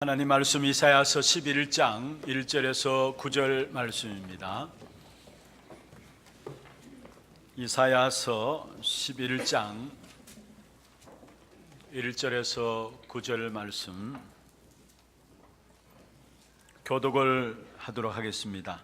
하나님 말씀 이사야서 11장 1절에서 9절 말씀입니다. 이사야서 11장 1절에서 9절 말씀 교독을 하도록 하겠습니다.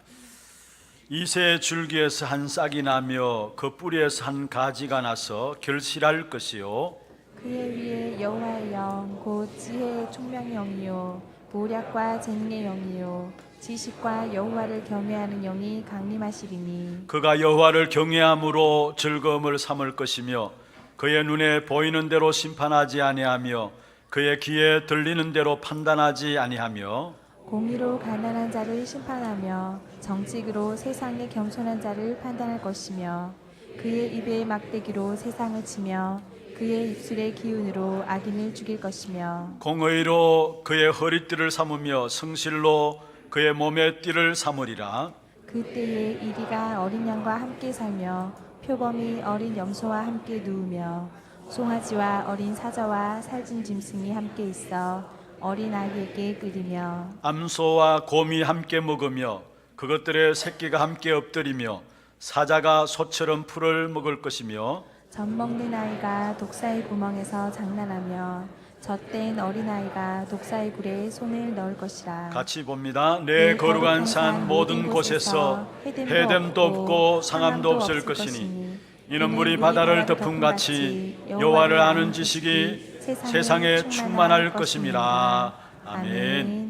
이새 줄기에서 한 싹이 나며 그 뿌리에서 한 가지가 나서 결실할 것이요 그의 위에 여호와의 영 곧 지혜의 총명의 영이요 모략과 재능의 영이요 지식과 여호와를 경외하는 영이 강림하시리니 그가 여호와를 경외함으로 즐거움을 삼을 것이며 그의 눈에 보이는 대로 심판하지 아니하며 그의 귀에 들리는 대로 판단하지 아니하며 공의로 가난한 자를 심판하며 정직으로 세상의 겸손한 자를 판단할 것이며 그의 입에 막대기로 세상을 치며 그의 입술의 기운으로 악인을 죽일 것이며 공의로 그의 허리띠를 삼으며 성실로 그의 몸의 띠를 삼으리라. 그때에 이리가 어린 양과 함께 살며 표범이 어린 염소와 함께 누우며 송아지와 어린 사자와 살찐 짐승이 함께 있어 어린 아이에게 끌리며 암소와 곰이 함께 먹으며 그것들의 새끼가 함께 엎드리며 사자가 소처럼 풀을 먹을 것이며 젖먹는 아이가 독사의 구멍에서 장난하며 젖된 어린아이가 독사의 굴에 손을 넣을 것이라. 같이 봅니다. 내 거룩한 산 모든 곳에서 해됨도 없고 상함도 없을 것이니 이는 물이 바다를 덮음 같이 여호와를 아는 지식이 세상에 충만할 것임이라. 아멘.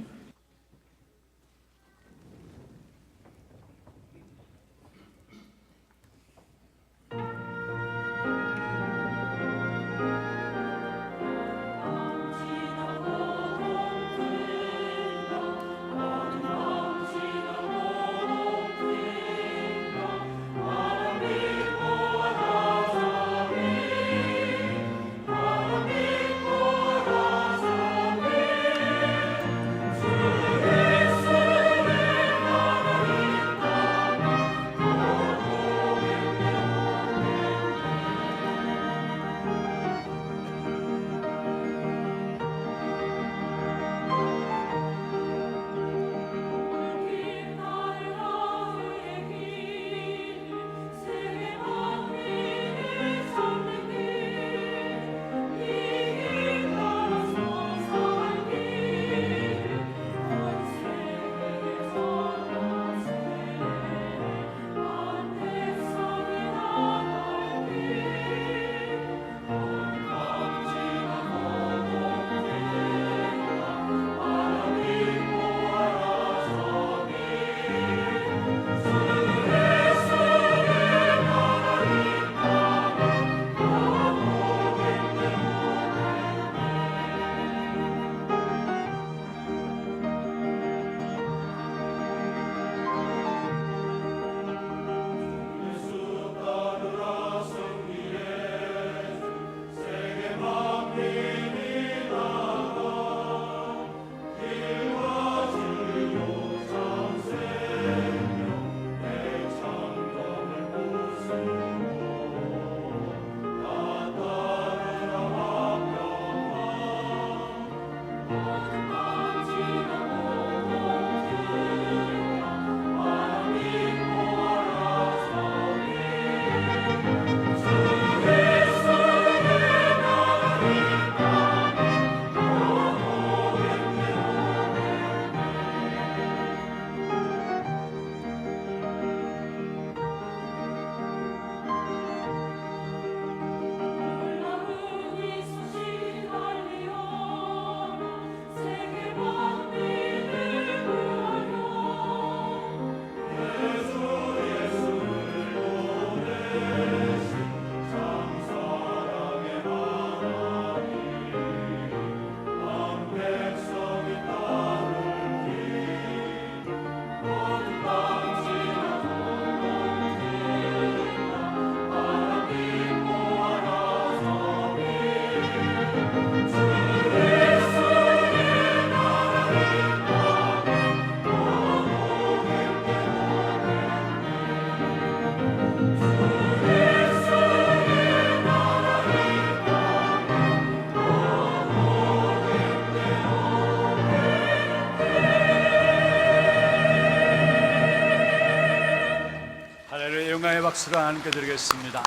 감사의 박수를 하나님께 드리겠습니다.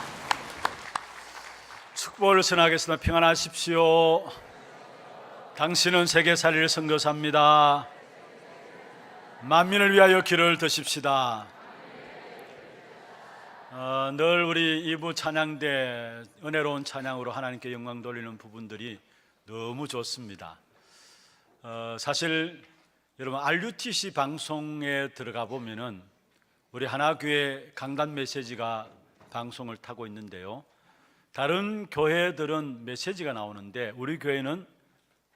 축복을 전하겠습니다. 평안하십시오. 당신은 세계살이를 선교사입니다. 만민을 위하여 길을 드십시다. 늘 우리 2부 찬양대 은혜로운 찬양으로 하나님께 영광 돌리는 부분들이 너무 좋습니다. 사실 여러분 RUTC 방송에 들어가 보면은 우리 하나교회 강단 메시지가 방송을 타고 있는데요, 다른 교회들은 메시지가 나오는데 우리 교회는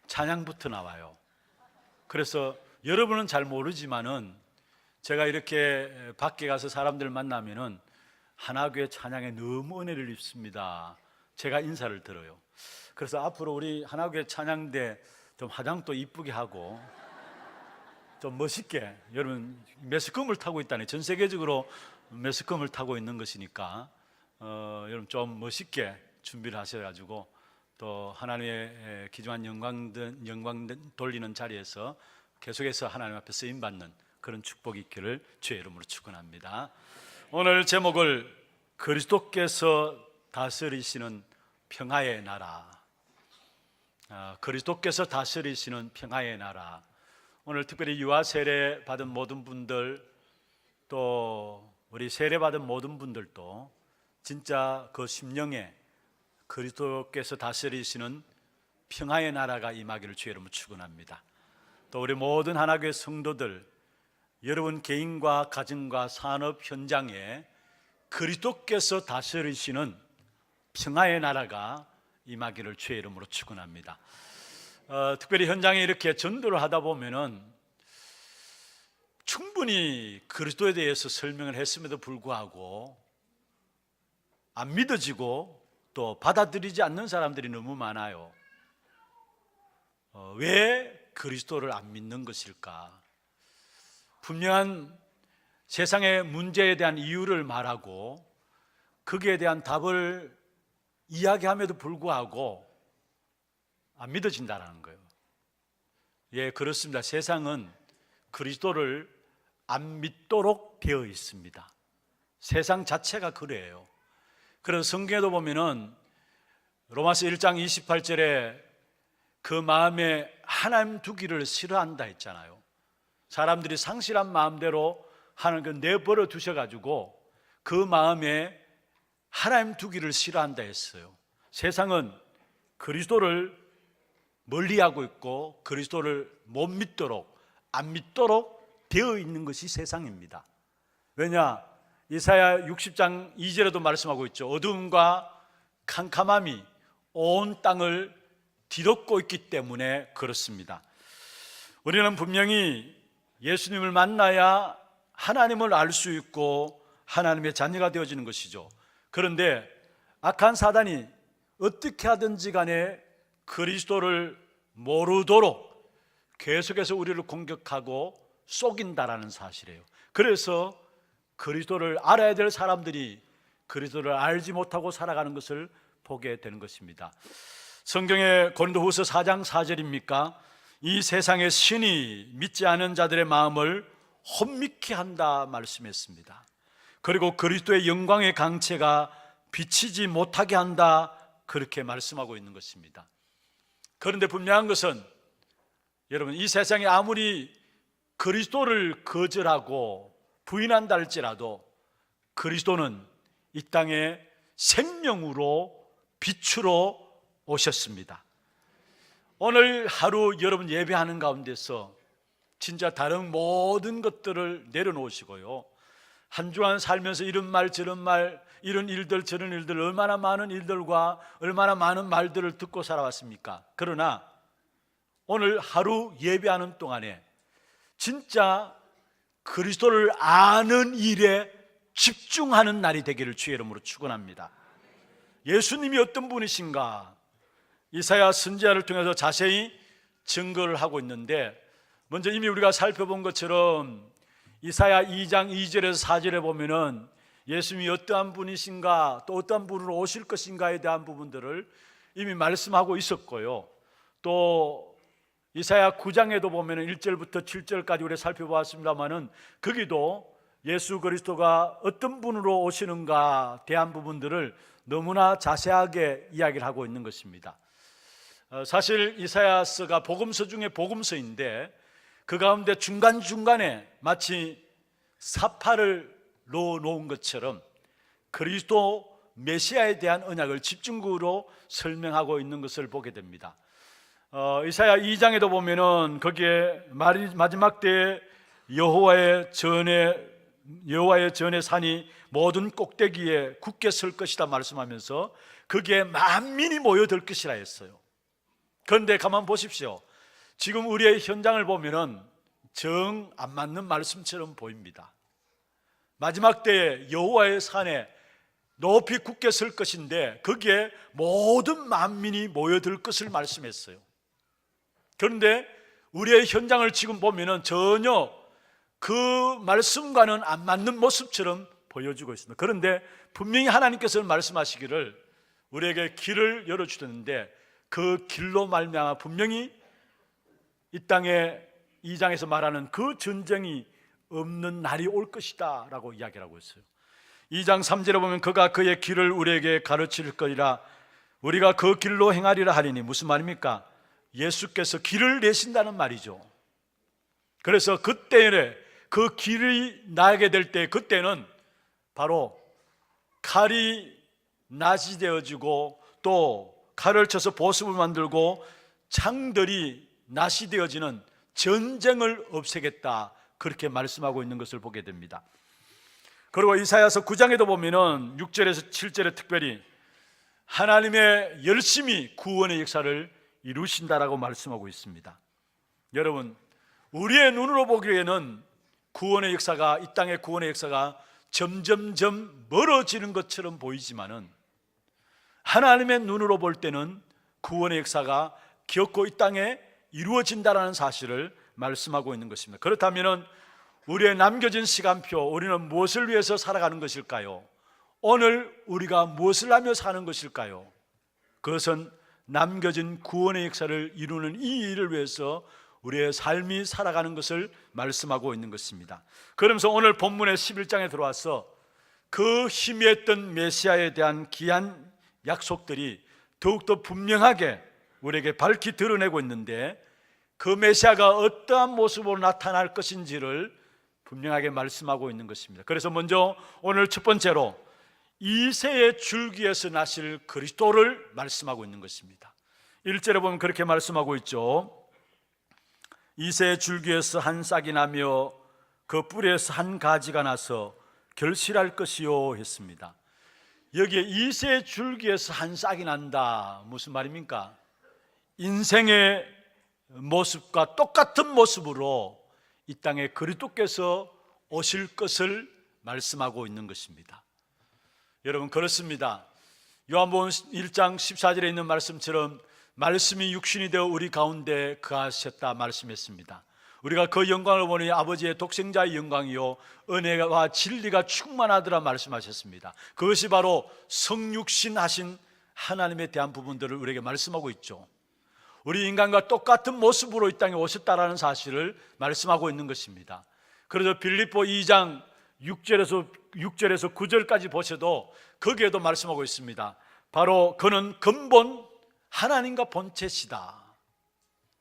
찬양부터 나와요. 그래서 여러분은 잘 모르지만은 제가 이렇게 밖에 가서 사람들 만나면은 하나교회 찬양에 너무 은혜를 입습니다. 제가 인사를 드려요. 그래서 앞으로 우리 하나교회 찬양대 좀 화장도 이쁘게 하고 좀 멋있게, 여러분 매스컴을 타고 있다니, 전 세계적으로 매스컴을 타고 있는 것이니까 여러분 좀 멋있게 준비를 하셔가지고 또 하나님의 귀중한 영광 돌리는 자리에서 계속해서 하나님 앞에 쓰임받는 그런 축복이 있기를 주의 이름으로 축원합니다. 오늘 제목을 그리스도께서 다스리시는 평화의 나라, 그리스도께서 다스리시는 평화의 나라. 오늘 특별히 유아 세례 받은 모든 분들, 또 우리 세례 받은 모든 분들도 진짜 그 심령에 그리스도께서 다스리시는 평화의 나라가 임하기를 주의 이름으로 축원합니다. 또 우리 모든 하나교회 성도들, 여러분 개인과 가정과 산업 현장에 그리스도께서 다스리시는 평화의 나라가 임하기를 주의 이름으로 축원합니다. 특별히 현장에 이렇게 전도를 하다 보면은 충분히 그리스도에 대해서 설명을 했음에도 불구하고 안 믿어지고 또 받아들이지 않는 사람들이 너무 많아요. 왜 그리스도를 안 믿는 것일까? 분명한 세상의 문제에 대한 이유를 말하고 거기에 대한 답을 이야기함에도 불구하고 안 믿어진다는 거예요. 예, 그렇습니다. 세상은 그리스도를 안 믿도록 되어 있습니다. 세상 자체가 그래요. 그래서 성경에도 보면은 로마서 1장 28절에 그 마음에 하나님 두기를 싫어한다 했잖아요. 사람들이 상실한 마음대로 하나님께 내버려 두셔가지고 그 마음에 하나님 두기를 싫어한다 했어요. 세상은 그리스도를 멀리하고 있고 그리스도를 못 믿도록, 안 믿도록 되어 있는 것이 세상입니다. 왜냐? 이사야 60장 2절에도 말씀하고 있죠. 어두움과 캄캄함이 온 땅을 뒤덮고 있기 때문에 그렇습니다. 우리는 분명히 예수님을 만나야 하나님을 알 수 있고 하나님의 자녀가 되어지는 것이죠. 그런데 악한 사단이 어떻게 하든지 간에 그리스도를 모르도록 계속해서 우리를 공격하고 속인다라는 사실이에요. 그래서 그리스도를 알아야 될 사람들이 그리스도를 알지 못하고 살아가는 것을 보게 되는 것입니다. 성경의 고린도후서 4장 4절입니까? 이 세상의 신이 믿지 않은 자들의 마음을 혼미케 한다 말씀했습니다. 그리고 그리스도의 영광의 강체가 비치지 못하게 한다, 그렇게 말씀하고 있는 것입니다. 그런데 분명한 것은 여러분, 이 세상에 아무리 그리스도를 거절하고 부인한다 할지라도 그리스도는 이 땅에 생명으로 빛으로 오셨습니다. 오늘 하루 여러분 예배하는 가운데서 진짜 다른 모든 것들을 내려놓으시고요, 한 주간 살면서 이런 말 저런 말, 이런 일들 저런 일들, 얼마나 많은 일들과 얼마나 많은 말들을 듣고 살아왔습니까? 그러나 오늘 하루 예배하는 동안에 진짜 그리스도를 아는 일에 집중하는 날이 되기를 주의 이름으로 축원합니다. 예수님이 어떤 분이신가 이사야 선지자를 통해서 자세히 증거를 하고 있는데, 먼저 이미 우리가 살펴본 것처럼 이사야 2장 2절에서 4절에 보면은 예수님이 어떠한 분이신가, 또 어떠한 분으로 오실 것인가에 대한 부분들을 이미 말씀하고 있었고요, 또 이사야 9장에도 보면은 1절부터 7절까지 우리가 살펴보았습니다만은 거기도 예수 그리스도가 어떤 분으로 오시는가 대한 부분들을 너무나 자세하게 이야기를 하고 있는 것입니다. 사실 이사야서가 복음서 중에 복음서인데 그 가운데 중간중간에 마치 사파를 넣어 놓은 것처럼 그리스도 메시아에 대한 언약을 집중적으로 설명하고 있는 것을 보게 됩니다. 이사야 2장에도 보면은 거기에 마지막 때에 여호와의 전의 산이 모든 꼭대기에 굳게 설 것이다 말씀하면서 거기에 만민이 모여들 것이라 했어요. 그런데 가만 보십시오. 지금 우리의 현장을 보면은 정 안 맞는 말씀처럼 보입니다. 마지막 때에 여호와의 산에 높이 굳게 설 것인데 거기에 모든 만민이 모여들 것을 말씀했어요. 그런데 우리의 현장을 지금 보면은 전혀 그 말씀과는 안 맞는 모습처럼 보여주고 있습니다. 그런데 분명히 하나님께서는 말씀하시기를 우리에게 길을 열어주셨는데 그 길로 말미암아 분명히 이 땅에 2장에서 말하는 그 전쟁이 없는 날이 올 것이다 라고 이야기를 하고 있어요. 2장 3절에 보면 그가 그의 길을 우리에게 가르칠 거리라 우리가 그 길로 행하리라 하리니 무슨 말입니까? 예수께서 길을 내신다는 말이죠. 그래서 그때에 그 길이 나게 될 때 그때는 바로 칼이 낫이 되어지고 또 칼을 쳐서 보습을 만들고 창들이 낫이 되어지는 전쟁을 없애겠다 그렇게 말씀하고 있는 것을 보게 됩니다. 그리고 이사야서 9장에도 보면은 6절에서 7절에 특별히 하나님의 열심히 구원의 역사를 이루신다라고 말씀하고 있습니다. 여러분, 우리의 눈으로 보기에는 구원의 역사가 이 땅의 구원의 역사가 점점점 멀어지는 것처럼 보이지만은 하나님의 눈으로 볼 때는 구원의 역사가 기어코 이 땅에 이루어진다라는 사실을 말씀하고 있는 것입니다. 그렇다면은 우리의 남겨진 시간표, 우리는 무엇을 위해서 살아가는 것일까요? 오늘 우리가 무엇을 하며 사는 것일까요? 그것은 남겨진 구원의 역사를 이루는 이 일을 위해서 우리의 삶이 살아가는 것을 말씀하고 있는 것입니다. 그러면서 오늘 본문의 11장에 들어와서 그 희미했던 메시아에 대한 귀한 약속들이 더욱더 분명하게 우리에게 밝히 드러내고 있는데 그 메시아가 어떠한 모습으로 나타날 것인지를 분명하게 말씀하고 있는 것입니다. 그래서 먼저 오늘 첫 번째로 이새의 줄기에서 나실 그리스도를 말씀하고 있는 것입니다. 1절에 보면 그렇게 말씀하고 있죠. 이새의 줄기에서 한 싹이 나며 그 뿌리에서 한 가지가 나서 결실할 것이요 했습니다. 여기에 이새의 줄기에서 한 싹이 난다 무슨 말입니까? 인생의 모습과 똑같은 모습으로 이 땅에 그리스도께서 오실 것을 말씀하고 있는 것입니다. 여러분 그렇습니다. 요한복음 1장 14절에 있는 말씀처럼 말씀이 육신이 되어 우리 가운데 거하셨다 말씀했습니다. 우리가 그 영광을 보니 아버지의 독생자의 영광이요 은혜와 진리가 충만하더라 말씀하셨습니다. 그것이 바로 성육신 하신 하나님에 대한 부분들을 우리에게 말씀하고 있죠. 우리 인간과 똑같은 모습으로 이 땅에 오셨다라는 사실을 말씀하고 있는 것입니다. 그래서 빌립보 2장 6절에서 9절까지 보셔도 거기에도 말씀하고 있습니다. 바로 그는 근본 하나님과 본체시다.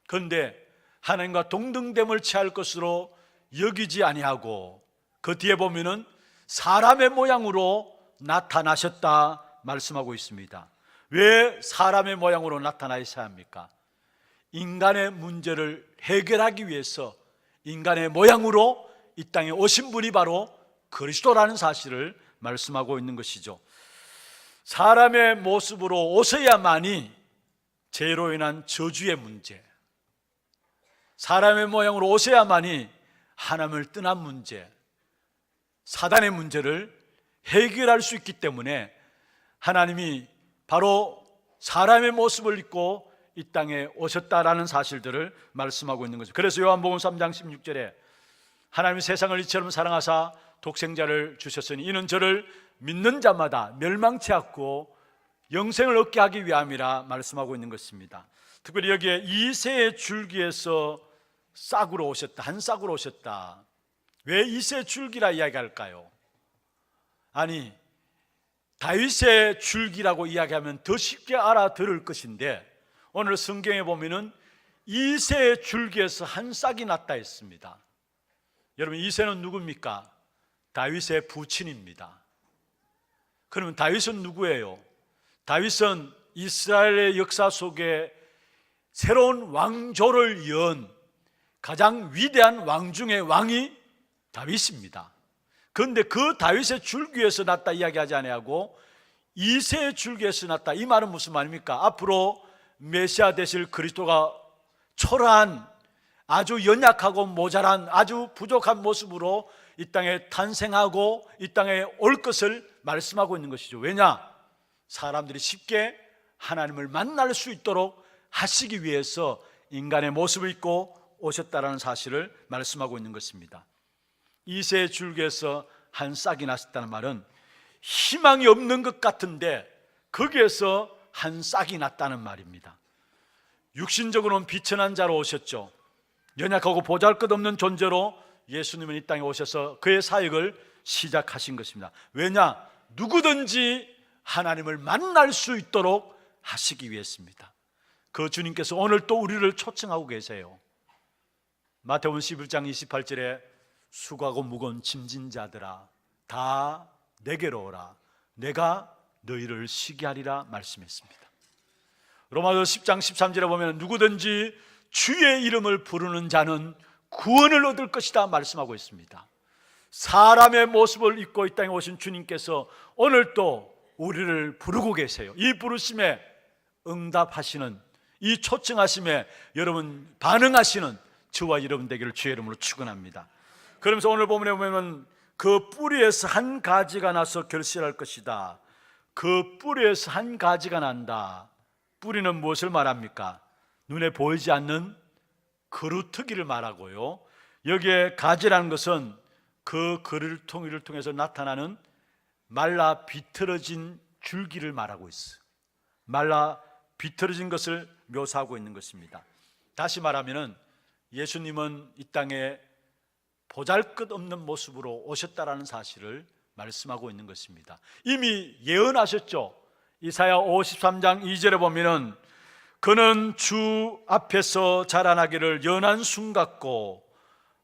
그런데 하나님과 동등됨을 취할 것으로 여기지 아니하고 그 뒤에 보면은 사람의 모양으로 나타나셨다 말씀하고 있습니다. 왜 사람의 모양으로 나타나셔야 합니까? 인간의 문제를 해결하기 위해서 인간의 모양으로 이 땅에 오신 분이 바로 그리스도라는 사실을 말씀하고 있는 것이죠. 사람의 모습으로 오셔야만이 죄로 인한 저주의 문제, 사람의 모양으로 오셔야만이 하나님을 떠난 문제, 사단의 문제를 해결할 수 있기 때문에 하나님이 바로 사람의 모습을 입고 이 땅에 오셨다라는 사실들을 말씀하고 있는 거죠. 그래서 요한복음 3장 16절에 하나님이 세상을 이처럼 사랑하사 독생자를 주셨으니 이는 저를 믿는 자마다 멸망치 않고 영생을 얻게 하기 위함이라 말씀하고 있는 것입니다. 특별히 여기에 이새의 줄기에서 싹으로 오셨다, 한 싹으로 오셨다. 왜 이새 줄기라 이야기할까요? 아니, 다윗의 줄기라고 이야기하면 더 쉽게 알아들을 것인데, 오늘 성경에 보면은 이새 줄기에서 한 싹이 났다 했습니다. 여러분, 이새는 누굽니까? 다윗의 부친입니다. 그러면 다윗은 누구예요? 다윗은 이스라엘의 역사 속에 새로운 왕조를 연 가장 위대한 왕 중의 왕이 다윗입니다. 그런데 그 다윗의 줄기에서 났다 이야기하지 아니하고 이새의 줄기에서 났다, 이 말은 무슨 말입니까? 앞으로 메시아 되실 그리스도가 초라한, 아주 연약하고 모자란, 아주 부족한 모습으로 이 땅에 탄생하고 이 땅에 올 것을 말씀하고 있는 것이죠. 왜냐? 사람들이 쉽게 하나님을 만날 수 있도록 하시기 위해서 인간의 모습을 입고 오셨다라는 사실을 말씀하고 있는 것입니다. 이새의 줄기에서 한 싹이 났었다는 말은 희망이 없는 것 같은데 거기에서 한 싹이 났다는 말입니다. 육신적으로는 비천한 자로 오셨죠. 연약하고 보잘것없는 존재로 예수님은 이 땅에 오셔서 그의 사역을 시작하신 것입니다. 왜냐? 누구든지 하나님을 만날 수 있도록 하시기 위해서입니다. 그 주님께서 오늘 또 우리를 초청하고 계세요. 마태복음 11장 28절에 수고하고 무거운 짐진 자들아 다 내게로 오라, 내가 너희를 쉬게 하리라 말씀했습니다. 로마서 10장 13절에 보면 누구든지 주의 이름을 부르는 자는 구원을 얻을 것이다 말씀하고 있습니다. 사람의 모습을 입고 이 땅에 오신 주님께서 오늘 또 우리를 부르고 계세요. 이 부르심에 응답하시는, 이 초청하심에 여러분 반응하시는 저와 여러분 되기를 주의 이름으로 축원합니다. 그러면서 오늘 본문에 보면 그 뿌리에서 한 가지가 나서 결실할 것이다. 그 뿌리에서 한 가지가 난다. 뿌리는 무엇을 말합니까? 눈에 보이지 않는 그루터기를 말하고요, 여기에 가지라는 것은 그 그루터기를 통해서 나타나는 말라 비틀어진 줄기를 말하고 있어요. 말라 비틀어진 것을 묘사하고 있는 것입니다. 다시 말하면 예수님은 이 땅에 보잘것없는 모습으로 오셨다라는 사실을 말씀하고 있는 것입니다. 이미 예언하셨죠. 이사야 53장 2절에 보면은 그는 주 앞에서 자라나기를 연한 순 같고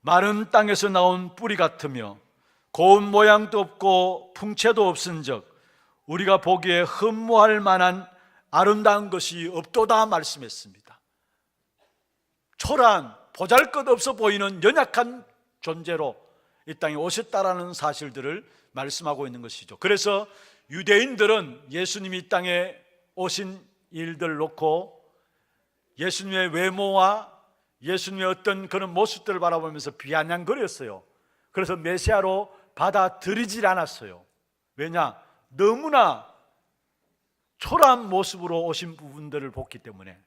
마른 땅에서 나온 뿌리 같으며 고운 모양도 없고 풍채도 없은즉 우리가 보기에 흠모할 만한 아름다운 것이 없도다 말씀했습니다. 초라한, 보잘것없어 보이는 연약한 존재로 이 땅에 오셨다라는 사실들을 말씀하고 있는 것이죠. 그래서 유대인들은 예수님이 이 땅에 오신 일들 놓고 예수님의 외모와 예수님의 어떤 그런 모습들을 바라보면서 비아냥거렸어요. 그래서 메시아로 받아들이질 않았어요. 왜냐? 너무나 초라한 모습으로 오신 부분들을 봤기 때문에.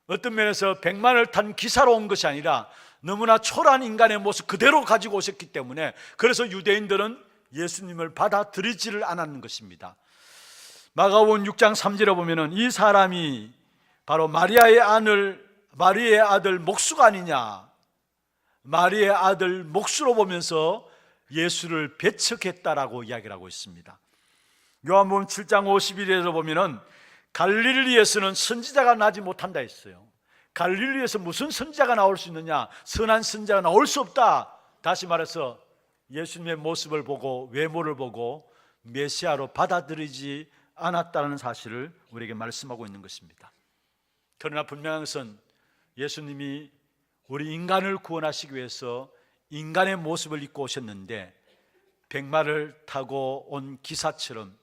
어떤 면에서 백만을 탄 기사로 온 것이 아니라 너무나 초라한 인간의 모습 그대로 가지고 오셨기 때문에, 그래서 유대인들은 예수님을 받아들이지를 않았는 것입니다. 마가복음 6장 3절에 보면은 이 사람이 바로 마리아의 아들 목수가 아니냐, 마리아의 아들 목수로 보면서 예수를 배척했다라고 이야기를 하고 있습니다. 요한복음 7장 51절에서 보면은 갈릴리에서는 선지자가 나지 못한다 했어요. 갈릴리에서 무슨 선지자가 나올 수 있느냐? 선한 선지자가 나올 수 없다. 다시 말해서 예수님의 모습을 보고 외모를 보고 메시아로 받아들이지 않았다는 사실을 우리에게 말씀하고 있는 것입니다. 그러나 분명한 것은 예수님이 우리 인간을 구원하시기 위해서 인간의 모습을 입고 오셨는데 백마를 타고 온 기사처럼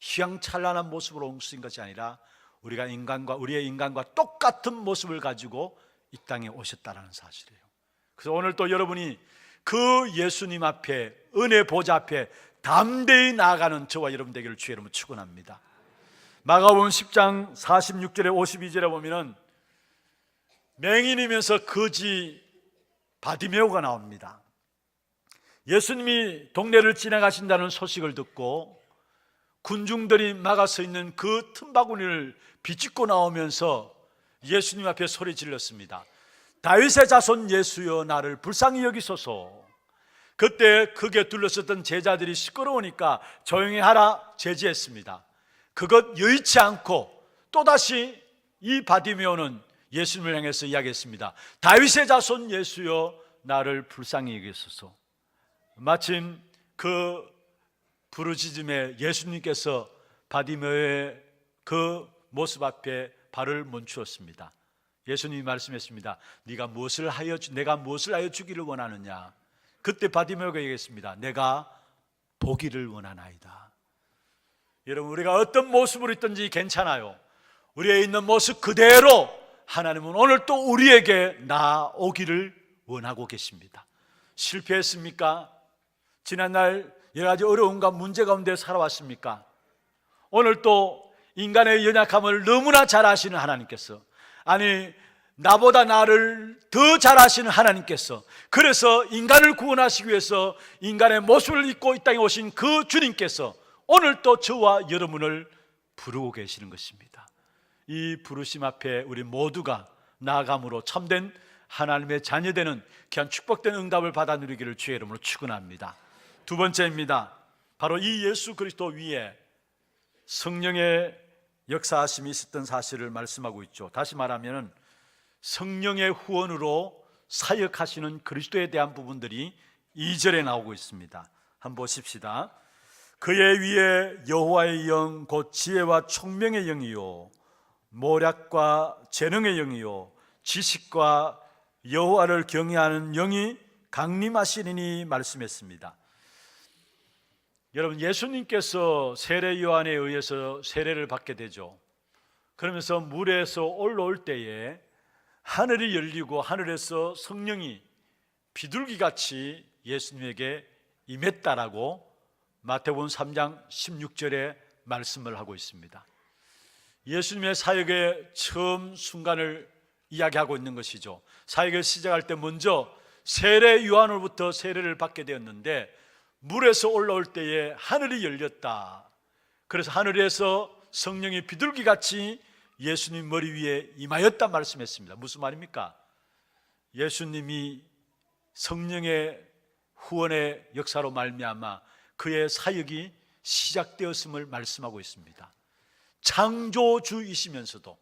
휘황찬란한 모습으로 오신 것이 아니라 우리의 인간과 똑같은 모습을 가지고 이 땅에 오셨다는 사실이에요. 그래서 오늘 또 여러분이 그 예수님 앞에, 은혜 보좌 앞에 담대히 나아가는 저와 여러분 되기를 주의 이름으로 축원합니다. 마가복음 10장 46절에 52절에 보면은 맹인이면서 거지 바디메오가 나옵니다. 예수님이 동네를 지나가신다는 소식을 듣고 군중들이 막아서 있는 그 틈바구니를 비집고 나오면서 예수님 앞에 소리 질렀습니다. 다윗의 자손 예수여 나를 불쌍히 여기소서. 그때 크게 둘러섰던 제자들이 시끄러우니까 조용히 하라 제지했습니다. 그것 여의치 않고 또다시 이 바디메오는 예수님을 향해서 이야기했습니다. 다윗의 자손 예수여, 나를 불쌍히 여기소서. 마침 그 부르짖음에 예수님께서 바디메오의 그 모습 앞에 발을 멈추었습니다. 예수님이 말씀했습니다. 내가 무엇을 하여 주기를 원하느냐? 그때 바디메오가 얘기했습니다. 내가 보기를 원하나이다. 여러분, 우리가 어떤 모습으로 있든지 괜찮아요. 우리의 있는 모습 그대로 하나님은 오늘 또 우리에게 나오기를 원하고 계십니다. 실패했습니까? 지난날 여러 가지 어려움과 문제 가운데 살아왔습니까? 오늘 또 인간의 연약함을 너무나 잘 아시는 하나님께서, 아니 나보다 나를 더 잘 아시는 하나님께서, 그래서 인간을 구원하시기 위해서 인간의 모습을 입고 이 땅에 오신 그 주님께서 오늘 또 저와 여러분을 부르고 계시는 것입니다. 이 부르심 앞에 우리 모두가 나아감으로 참된 하나님의 자녀되는 귀한 축복된 응답을 받아 누리기를 주의 이름으로 축원합니다. 두 번째입니다. 바로 이 예수 그리스도 위에 성령의 역사하심이 있었던 사실을 말씀하고 있죠. 다시 말하면 성령의 후원으로 사역하시는 그리스도에 대한 부분들이 2절에 나오고 있습니다. 한번 보십시다. 그의 위에 여호와의 영 곧 지혜와 총명의 영이요 모략과 재능의 영이요 지식과 여호와를 경외하는 영이 강림하시리니 말씀했습니다. 여러분, 예수님께서 세례 요한에 의해서 세례를 받게 되죠. 그러면서 물에서 올라올 때에 하늘이 열리고 하늘에서 성령이 비둘기같이 예수님에게 임했다라고 마태복음 3장 16절에 말씀을 하고 있습니다. 예수님의 사역의 처음 순간을 이야기하고 있는 것이죠. 사역을 시작할 때 먼저 세례 요한으로부터 세례를 받게 되었는데 물에서 올라올 때에 하늘이 열렸다. 그래서 하늘에서 성령이 비둘기같이 예수님 머리 위에 임하였다 말씀했습니다. 무슨 말입니까? 예수님이 성령의 후원의 역사로 말미암아 그의 사역이 시작되었음을 말씀하고 있습니다. 창조주이시면서도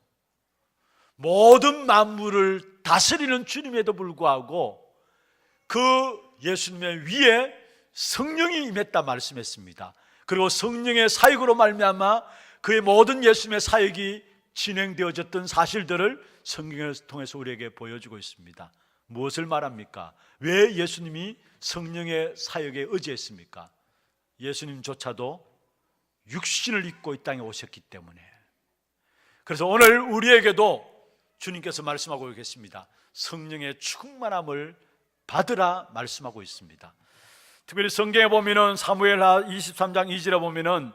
모든 만물을 다스리는 주님에도 불구하고 그 예수님의 위에 성령이 임했다 말씀했습니다. 그리고 성령의 사역으로 말미암아 그의 모든 예수님의 사역이 진행되어졌던 사실들을 성경을 통해서 우리에게 보여주고 있습니다. 무엇을 말합니까? 왜 예수님이 성령의 사역에 의지했습니까? 예수님조차도 육신을 입고 이 땅에 오셨기 때문에. 그래서 오늘 우리에게도 주님께서 말씀하고 계십니다. 성령의 충만함을 받으라 말씀하고 있습니다. 특별히 성경에 보면은 사무엘하 23장 2절에 보면은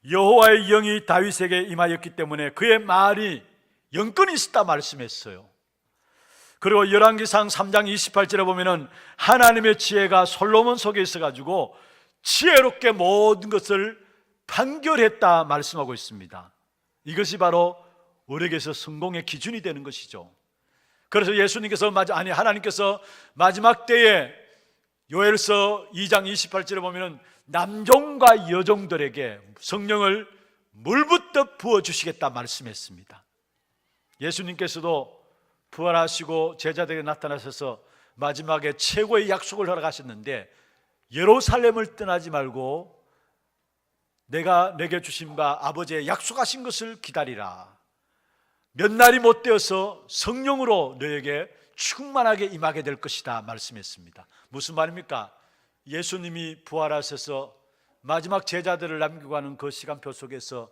여호와의 영이 다윗에게 임하였기 때문에 그의 말이 영권이 있었다 말씀했어요. 그리고 열왕기상 3장 28절에 보면은 하나님의 지혜가 솔로몬 속에 있어가지고 지혜롭게 모든 것을 판결했다 말씀하고 있습니다. 이것이 바로 우리에게서 성공의 기준이 되는 것이죠. 그래서 하나님께서 마지막 때에 요엘서 2장 28절에 보면은 남종과 여종들에게 성령을 물붓듯 부어주시겠다 말씀했습니다. 예수님께서도 부활하시고 제자들에게 나타나셔서 마지막에 최고의 약속을 하러 가셨는데 예루살렘을 떠나지 말고 내가 내게 주신 바 아버지의 약속하신 것을 기다리라. 몇 날이 못 되어서 성령으로 너에게 충만하게 임하게 될 것이다 말씀했습니다. 무슨 말입니까? 예수님이 부활하셔서 마지막 제자들을 남기고 가는 그 시간표 속에서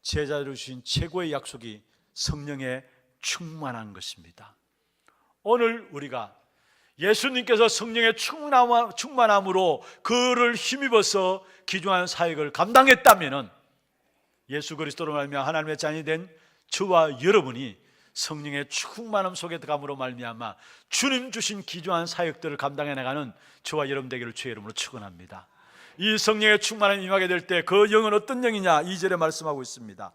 제자들을 주신 최고의 약속이 성령의 충만한 것입니다. 오늘 우리가 예수님께서 성령의 충만함으로 그를 힘입어서 귀중한 사역을 감당했다면 예수 그리스도로 말미암아 하나님의 자녀이 된 저와 여러분이 성령의 충만함 속에 들어감으로 말미암아 주님 주신 귀중한 사역들을 감당해 나가는 저와 여러분 되기를 주의 이름으로 축원합니다. 이 성령의 충만함이 임하게 될 때 그 영은 어떤 영이냐? 2절에 말씀하고 있습니다.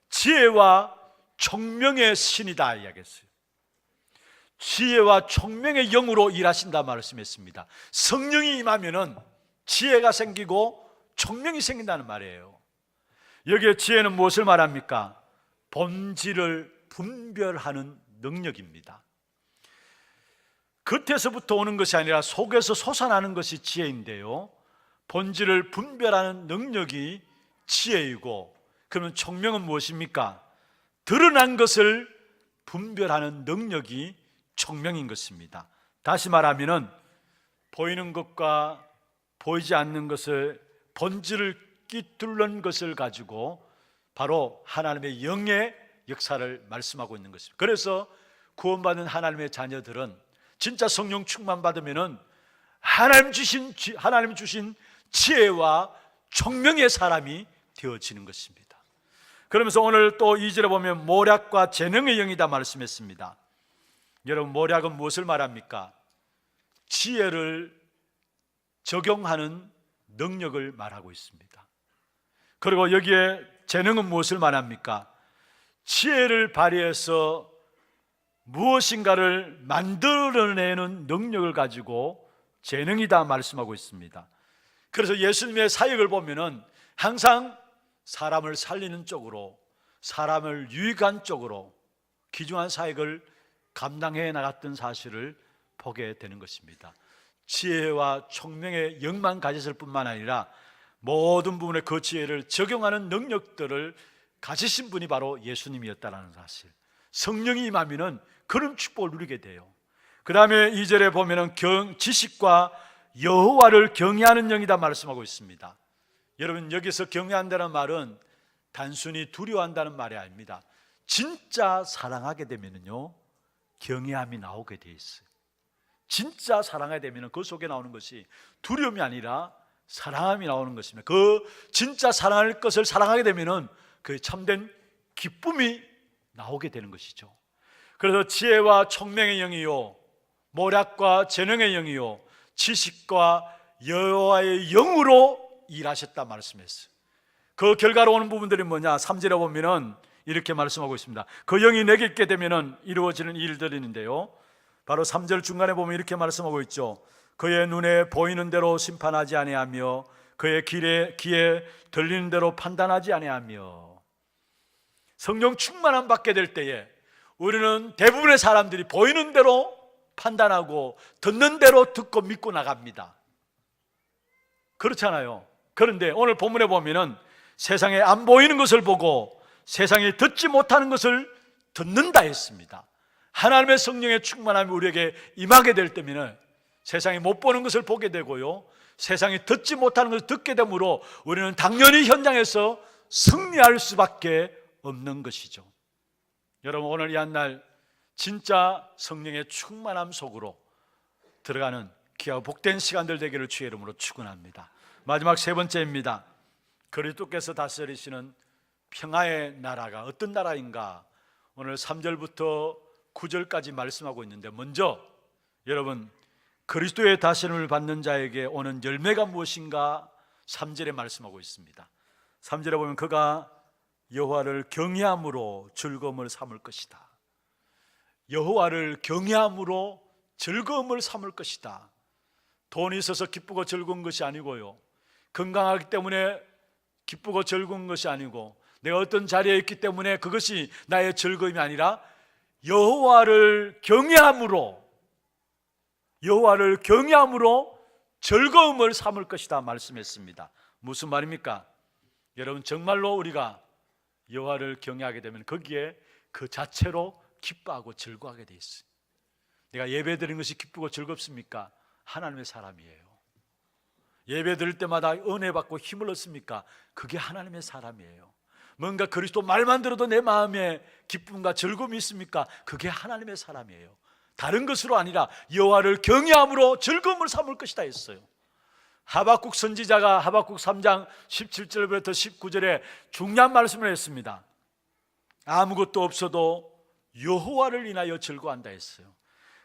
지혜와 총명의 신이다 이야기했어요. 지혜와 총명의 영으로 일하신다 말씀했습니다. 성령이 임하면은 지혜가 생기고 총명이 생긴다는 말이에요. 여기에 지혜는 무엇을 말합니까? 본질을 분별하는 능력입니다. 겉에서부터 오는 것이 아니라 속에서 솟아나는 것이 지혜인데요, 본질을 분별하는 능력이 지혜이고, 그러면 총명은 무엇입니까? 드러난 것을 분별하는 능력이 총명인 것입니다. 다시 말하면 보이는 것과 보이지 않는 것을, 본질을 깃들는 것을 가지고 바로 하나님의 영의 역사를 말씀하고 있는 것입니다. 그래서 구원받은 하나님의 자녀들은 진짜 성령 충만 받으면은 하나님 주신 지혜와 총명의 사람이 되어지는 것입니다. 그러면서 오늘 또 2절에 보면 모략과 재능의 영이다 말씀했습니다. 여러분, 모략은 무엇을 말합니까? 지혜를 적용하는 능력을 말하고 있습니다. 그리고 여기에 재능은 무엇을 말합니까? 지혜를 발휘해서 무엇인가를 만들어내는 능력을 가지고 재능이다 말씀하고 있습니다. 그래서 예수님의 사역을 보면은 항상 사람을 살리는 쪽으로, 사람을 유익한 쪽으로 귀중한 사역을 감당해 나갔던 사실을 보게 되는 것입니다. 지혜와 총명의 영만 가졌을 뿐만 아니라 모든 부분에 그 지혜를 적용하는 능력들을 가지신 분이 바로 예수님이었다는 사실, 성령이 임하면은 그런 축복을 누리게 돼요. 그 다음에 2절에 보면은 지식과 여호와를 경외하는 영이다 말씀하고 있습니다. 여러분, 여기서 경외한다는 말은 단순히 두려워한다는 말이 아닙니다. 진짜 사랑하게 되면은요, 경외함이 나오게 돼 있어요. 진짜 사랑하게 되면은 그 속에 나오는 것이 두려움이 아니라 사랑함이 나오는 것입니다. 그 진짜 사랑할 것을 사랑하게 되면은 그 참된 기쁨이 나오게 되는 것이죠. 그래서 지혜와 총명의 영이요, 모략과 재능의 영이요, 지식과 여호와의 영으로 일하셨다 말씀했어요. 그 결과로 오는 부분들이 뭐냐? 3절에 보면은 이렇게 말씀하고 있습니다. 그 영이 내게 있게 되면은 이루어지는 일들인데요, 바로 3절 중간에 보면 이렇게 말씀하고 있죠. 그의 눈에 보이는 대로 심판하지 아니하며 그의 귀에 들리는 대로 판단하지 아니하며. 성령 충만함 받게 될 때에 우리는 대부분의 사람들이 보이는 대로 판단하고 듣는 대로 듣고 믿고 나갑니다. 그렇잖아요. 그런데 오늘 본문에 보면은 세상에 안 보이는 것을 보고 세상에 듣지 못하는 것을 듣는다 했습니다. 하나님의 성령의 충만함이 우리에게 임하게 될 때면은 세상에 못 보는 것을 보게 되고요, 세상에 듣지 못하는 것을 듣게 되므로 우리는 당연히 현장에서 승리할 수밖에 없는 것이죠. 여러분, 오늘 이 한날 진짜 성령의 충만함 속으로 들어가는 귀하고 복된 시간들 되기를 주의 이름으로 축원합니다. 마지막 세 번째입니다. 그리스도께서 다스리시는 평화의 나라가 어떤 나라인가? 오늘 3절부터 9절까지 말씀하고 있는데, 먼저 여러분, 그리스도의 다스림을 받는 자에게 오는 열매가 무엇인가 3절에 말씀하고 있습니다. 3절에 보면 그가 여호와를 경외함으로 즐거움을 삼을 것이다. 여호와를 경외함으로 즐거움을 삼을 것이다. 돈이 있어서 기쁘고 즐거운 것이 아니고요, 건강하기 때문에 기쁘고 즐거운 것이 아니고, 내가 어떤 자리에 있기 때문에 그것이 나의 즐거움이 아니라 여호와를 경외함으로 즐거움을 삼을 것이다 말씀했습니다. 무슨 말입니까? 여러분, 정말로 우리가 여호와를 경외하게 되면 거기에 그 자체로 기뻐하고 즐거워하게 돼 있어요. 내가 예배 드리는 것이 기쁘고 즐겁습니까? 하나님의 사람이에요. 예배 드릴 때마다 은혜 받고 힘을 얻습니까? 그게 하나님의 사람이에요. 뭔가 그리스도 말만 들어도 내 마음에 기쁨과 즐거움이 있습니까? 그게 하나님의 사람이에요. 다른 것으로 아니라 여호와를 경외함으로 즐거움을 삼을 것이다 했어요. 하박국 선지자가 하박국 3장 17절부터 19절에 중요한 말씀을 했습니다. 아무것도 없어도 여호와를 인하여 즐거워한다 했어요.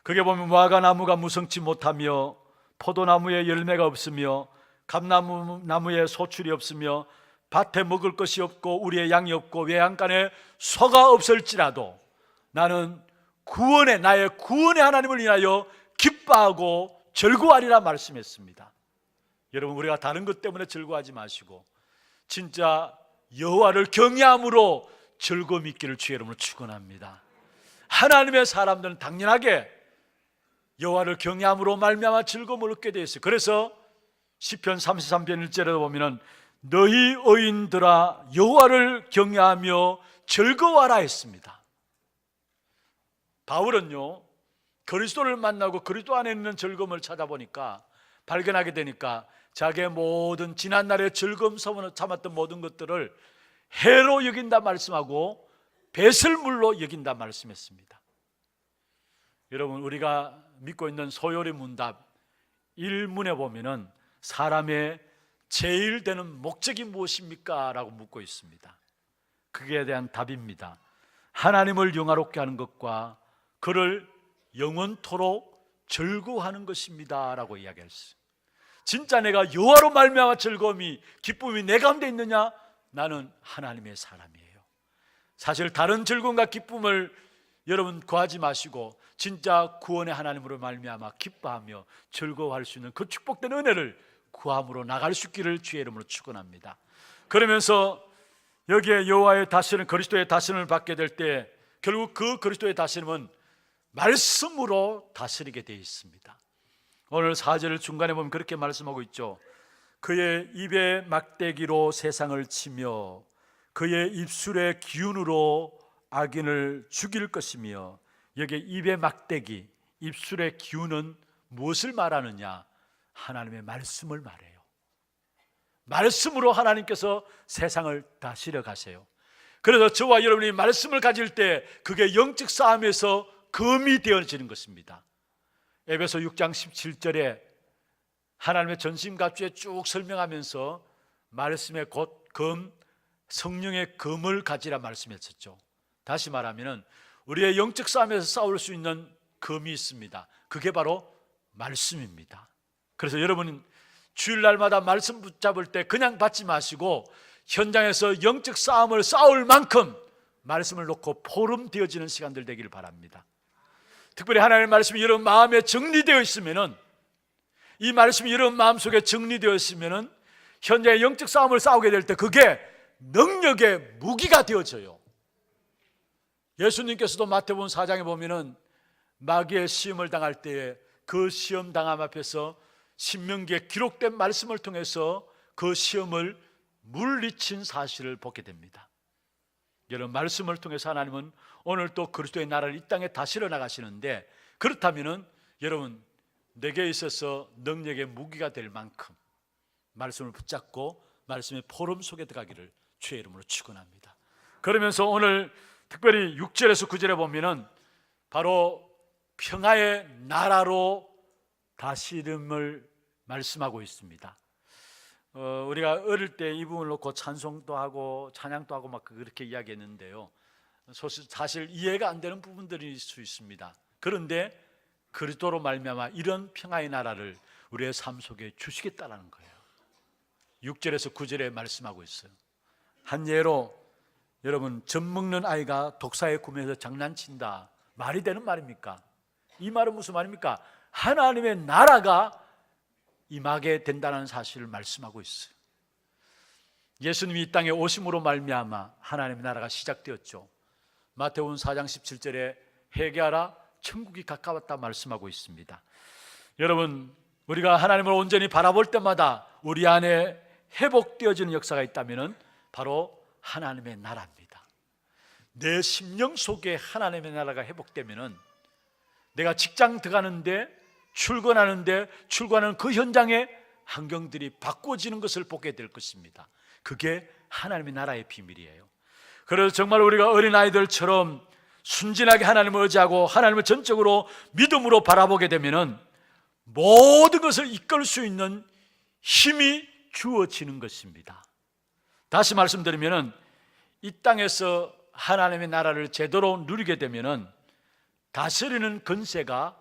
거기에 보면 무화과나무가 무성치 못하며 포도나무에 열매가 없으며 감나무에 소출이 없으며 밭에 먹을 것이 없고 우리의 양이 없고 외양간에 소가 없을지라도 나는 나의 구원의 하나님을 인하여 기뻐하고 즐거워하리라 말씀했습니다. 여러분, 우리가 다른 것 때문에 즐거워하지 마시고 진짜 여호와를 경외함으로 즐거움이 있기를 주의 이름으로 축원합니다. 하나님의 사람들은 당연하게 여호와를 경외함으로 말미암아 즐거움을 얻게 되어 있어요. 그래서 시편 33편 1절에 보면은 너희 의인들아 여호와를 경외하며 즐거워하라 했습니다. 바울은요, 그리스도를 만나고 그리스도 안에 있는 즐거움을 찾아보니까, 발견하게 되니까 자기의 모든 지난날의 즐거움 소원을 참았던 모든 것들을 해로 여긴다 말씀하고 배설물로 여긴다 말씀했습니다. 여러분, 우리가 믿고 있는 소요리 문답 1문에 보면은 사람의 제일 되는 목적이 무엇입니까? 라고 묻고 있습니다. 그에 대한 답입니다. 하나님을 영화롭게 하는 것과 그를 영원토록 즐거워하는 것입니다 라고 이야기했어요. 진짜 내가 여호와로 말미암아 즐거움이, 기쁨이 내 가운데 있느냐? 나는 하나님의 사람이에요. 사실 다른 즐거움과 기쁨을 여러분 구하지 마시고 진짜 구원의 하나님으로 말미암아 기뻐하며 즐거워할 수 있는 그 축복된 은혜를 구함으로 나갈 수 있기를 주의 이름으로 축원합니다. 그러면서 여기에 여호와의 다스림, 그리스도의 다스림을 받게 될 때 결국 그 그리스도의 다스림은 말씀으로 다스리게 되어 있습니다. 오늘 4절 중간에 보면 그렇게 말씀하고 있죠. 그의 입의 막대기로 세상을 치며 그의 입술의 기운으로 악인을 죽일 것이며, 여기 입의 막대기, 입술의 기운은 무엇을 말하느냐? 하나님의 말씀을 말해요. 말씀으로 하나님께서 세상을 다스려 가세요. 그래서 저와 여러분이 말씀을 가질 때 그게 영적 싸움에서 검이 되어지는 것입니다. 에베소 6장 17절에 하나님의 전신갑주에 쭉 설명하면서 말씀의 곧 검, 성령의 검을 가지라 말씀했었죠. 다시 말하면 우리의 영적 싸움에서 싸울 수 있는 검이 있습니다. 그게 바로 말씀입니다. 그래서 여러분 주일날마다 말씀 붙잡을 때 그냥 받지 마시고 현장에서 영적 싸움을 싸울 만큼 말씀을 놓고 포럼되어지는 시간들 되기를 바랍니다. 특별히 하나님의 말씀이 여러분 마음에 정리되어 있으면은, 이 말씀이 여러분 마음속에 정리되어 있으면은 현장의 영적 싸움을 싸우게 될 때 그게 능력의 무기가 되어져요. 예수님께서도 마태복음 4장에 보면은 마귀의 시험을 당할 때에 그 시험 당함 앞에서 신명기에 기록된 말씀을 통해서 그 시험을 물리친 사실을 보게 됩니다. 여러분, 말씀을 통해서 하나님은 오늘 또 그리스도의 나라를 이 땅에 다스려 나가시는데, 그렇다면은 여러분 내게 있어서 능력의 무기가 될 만큼 말씀을 붙잡고 말씀의 포럼 속에 들어가기를 주의 이름으로 축원합니다. 그러면서 오늘 특별히 6절에서 9절에 보면은 바로 평화의 나라로 다스림을 말씀하고 있습니다. 우리가 어릴 때 이 부분을 놓고 찬송도 하고 찬양도 하고 막 그렇게 이야기했는데요, 사실 이해가 안 되는 부분들일 수 있습니다. 그런데 그리스도로 말미암아 이런 평화의 나라를 우리의 삶 속에 주시겠다라는 거예요. 6절에서 9절에 말씀하고 있어요. 한 예로, 여러분 젖 먹는 아이가 독사에 구매해서 장난친다, 말이 되는 말입니까? 이 말은 무슨 말입니까? 하나님의 나라가 임하게 된다는 사실을 말씀하고 있어요. 예수님이 이 땅에 오심으로 말미암아 하나님의 나라가 시작되었죠. 마태복음 4장 17절에 회개하라 천국이 가까웠다 말씀하고 있습니다. 여러분, 우리가 하나님을 온전히 바라볼 때마다 우리 안에 회복되어지는 역사가 있다면 바로 하나님의 나라입니다. 내 심령 속에 하나님의 나라가 회복되면 내가 직장 들어가는데, 출근하는 그 현장의 환경들이 바꿔지는 것을 보게 될 것입니다. 그게 하나님의 나라의 비밀이에요. 그래서 정말 우리가 어린아이들처럼 순진하게 하나님을 의지하고 하나님을 전적으로 믿음으로 바라보게 되면 모든 것을 이끌 수 있는 힘이 주어지는 것입니다. 다시 말씀드리면 이 땅에서 하나님의 나라를 제대로 누리게 되면 다스리는 권세가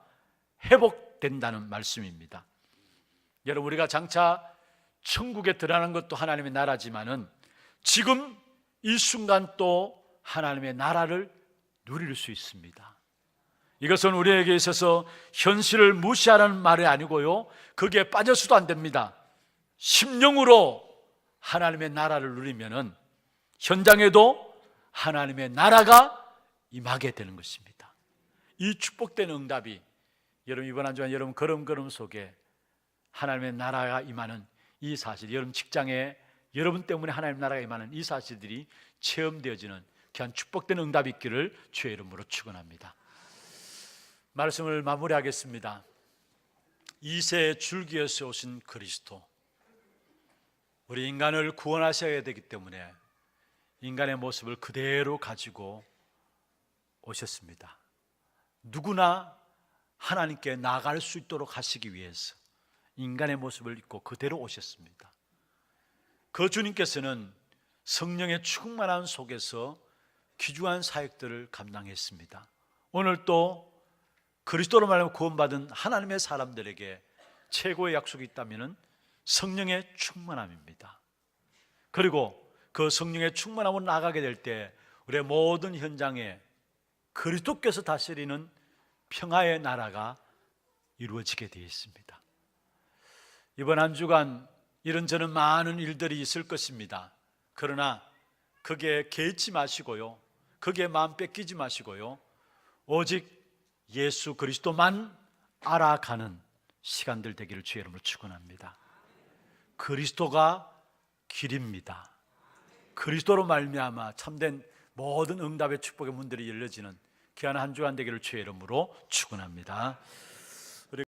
회복된다는 말씀입니다. 여러분, 우리가 장차 천국에 들어가는 것도 하나님의 나라지만은 지금 이 순간 또 하나님의 나라를 누릴 수 있습니다. 이것은 우리에게 있어서 현실을 무시하라는 말이 아니고요, 거기에 빠져서도 안 됩니다. 심령으로 하나님의 나라를 누리면은 현장에도 하나님의 나라가 임하게 되는 것입니다. 이 축복된 응답이 여러분 이번 한 주간 여러분 걸음걸음 속에 하나님의 나라가 임하는 이 사실, 여러분 직장에 여러분 때문에 하나님 나라가 임하는 이 사실들이 체험되어지는 귀한 축복된 응답이 있기를 주의 이름으로 축원합니다. 말씀을 마무리하겠습니다. 이새 줄기에서 오신 그리스도, 우리 인간을 구원하셔야 되기 때문에 인간의 모습을 그대로 가지고 오셨습니다. 누구나 하나님께 나아갈 수 있도록 하시기 위해서 인간의 모습을 입고 그대로 오셨습니다. 그 주님께서는 성령의 충만한 속에서 귀중한 사역들을 감당했습니다. 오늘 또 그리스도로 말하면 구원받은 하나님의 사람들에게 최고의 약속이 있다면 성령의 충만함입니다. 그리고 그 성령의 충만함으로 나가게 될 때 우리의 모든 현장에 그리스도께서 다스리는 평화의 나라가 이루어지게 되어 있습니다. 이번 한 주간 이런저런 많은 일들이 있을 것입니다. 그러나 거기에 개의치 마시고요, 거기에 마음 뺏기지 마시고요, 오직 예수 그리스도만 알아가는 시간들 되기를 주의 이름으로 축원합니다. 그리스도가 길입니다. 그리스도로 말미암아 참된 모든 응답의 축복의 문들이 열려지는 귀한 한 주간 되기를 주의 이름으로 축원합니다.